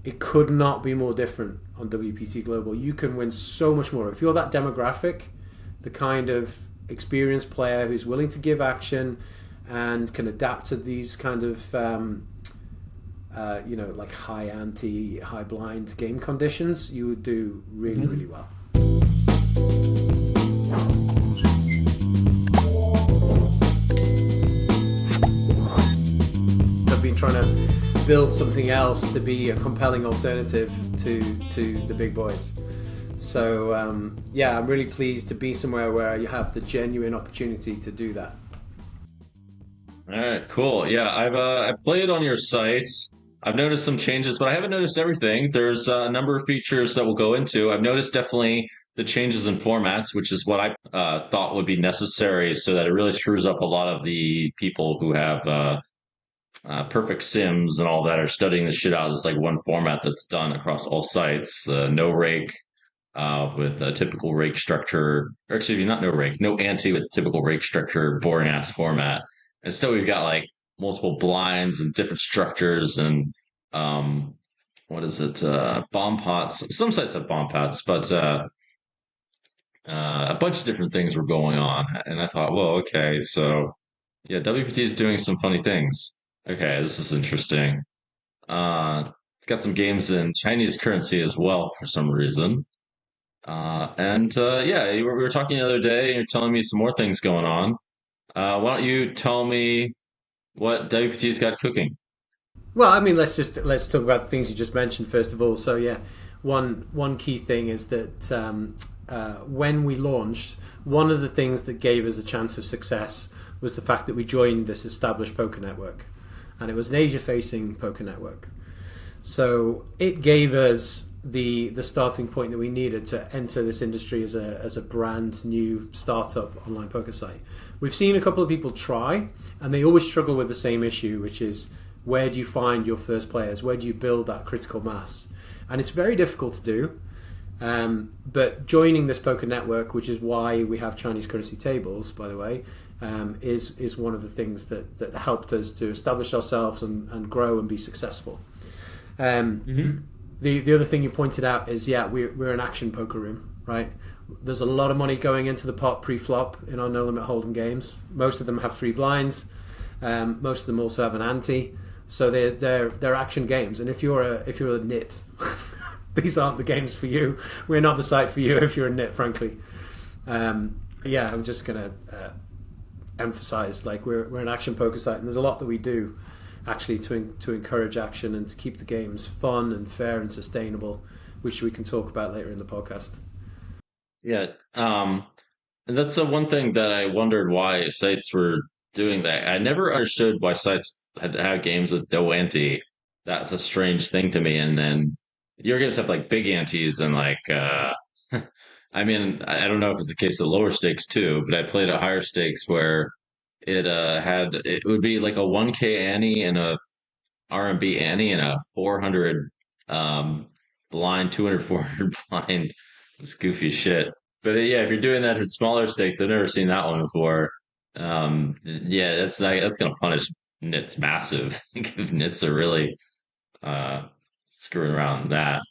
it could not be more different on WPT Global. You can win so much more. If you're that demographic, the kind of experienced player who's willing to give action and can adapt to these kind of like high ante, high blind game conditions, you would do really, really well. I've been trying to build something else to be a compelling alternative to the big boys. So I'm really pleased to be somewhere where you have the genuine opportunity to do that. All right, cool. Yeah, I played on your site. I've noticed some changes, but I haven't noticed everything. There's a number of features that we'll go into. I've noticed definitely the changes in formats, which is what I thought would be necessary so that it really screws up a lot of the people who have perfect sims and all that are studying the shit out of this like one format that's done across all sites. No rake with a typical rake structure, or excuse me, not no rake, no ante with typical rake structure, boring ass format. Instead, we've got like multiple blinds and different structures and what is it? Bomb pots. Some sites have bomb pots, but a bunch of different things were going on. And I thought, well, okay, so yeah, WPT is doing some funny things. Okay, this is interesting. It's got some games in Chinese currency as well for some reason. We were talking the other day, and you're telling me some more things going on. Why don't you tell me what WPT's got cooking? Well, I mean, let's talk about the things you just mentioned first of all. So yeah, one key thing is that when we launched, one of the things that gave us a chance of success was the fact that we joined this established poker network, and it was an Asia-facing poker network. So it gave us the starting point that we needed to enter this industry as a brand new startup online poker site. We've seen a couple of people try, and they always struggle with the same issue, which is where do you find your first players? Where do you build that critical mass? And it's very difficult to do. But joining this poker network, which is why we have Chinese currency tables, by the way, is one of the things that helped us to establish ourselves and grow and be successful. The other thing you pointed out is, we're an action poker room, right? There's a lot of money going into the pot pre-flop in our no limit hold'em games. Most of them have 3 blinds. Most of them also have an ante. So they're action games. And if you're a nit, these aren't the games for you. We're not the site for you if you're a nit, frankly. I'm just gonna emphasize, like, we're an action poker site, and there's a lot that we do actually to encourage action and to keep the games fun and fair and sustainable, which we can talk about later in the podcast. Yeah, and that's the one thing that I wondered why sites were doing that. I never understood why sites had to have games with no ante. That's a strange thing to me. And then your games have like big antes and like, I mean, I don't know if it's the case of lower stakes too, but I played at higher stakes where it would be like a 1K ante and a RMB ante and a 400 blind, 200, 400 blind. It's goofy shit. But if you're doing that at smaller stakes, I've never seen that one before. That's gonna punish nits massive. If nits are really screwing around with that.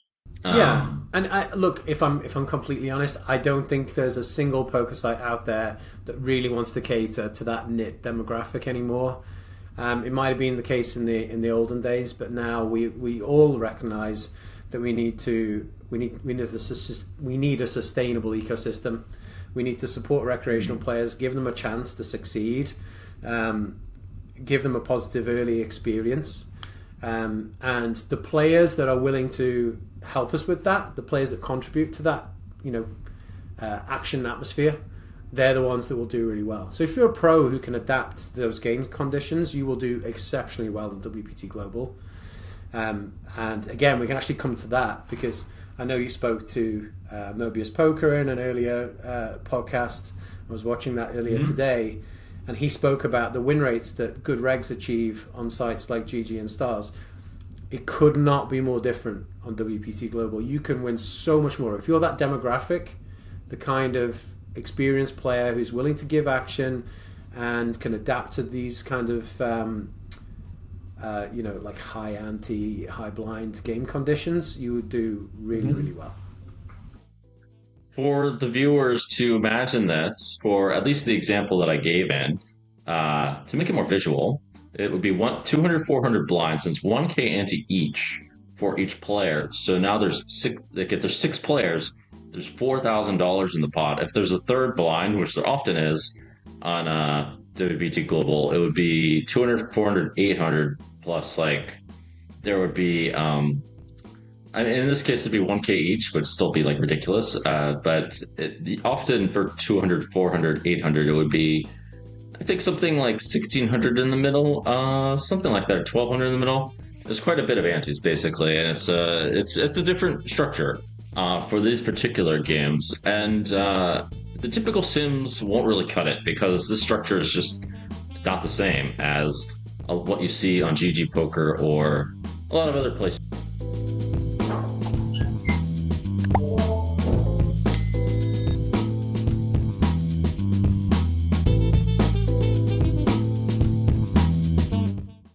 And look, if I'm completely honest, I don't think there's a single poker site out there that really wants to cater to that nit demographic anymore. It might have been the case in the olden days, but now we all recognise that we need a sustainable ecosystem. We need to support recreational players, give them a chance to succeed, give them a positive early experience, and the players that are willing to help us with that, the players that contribute to that, action atmosphere, they're the ones that will do really well. So if you're a pro who can adapt to those game conditions, you will do exceptionally well in WPT Global. And again, we can actually come to that because I know you spoke to Mobius Poker in an earlier podcast. I was watching that earlier today, and he spoke about the win rates that good regs achieve on sites like GG and Stars. It could not be more different on WPT Global. You can win so much more. If you're that demographic, the kind of experienced player who's willing to give action and can adapt to these kind of like high ante, high blind game conditions, you would do really, really well. For the viewers to imagine this, for at least the example that I gave to make it more visual, it would be 200, 400 blinds, since 1K ante each for each player. So now there's six. Like if there's 6 players, there's $4,000 in the pot. If there's a third blind, which there often is on WPT Global, it would be 200, 400, 800 plus. Like there would be. I mean, in this case, it'd be 1K each, would still be like ridiculous. But often for 200, 400, 800, it would be, I think, something like 1,600 in the middle, something like that, 1,200 in the middle. There's quite a bit of antes, basically, and it's a different structure for these particular games. And the typical sims won't really cut it, because this structure is just not the same as what you see on GG Poker or a lot of other places.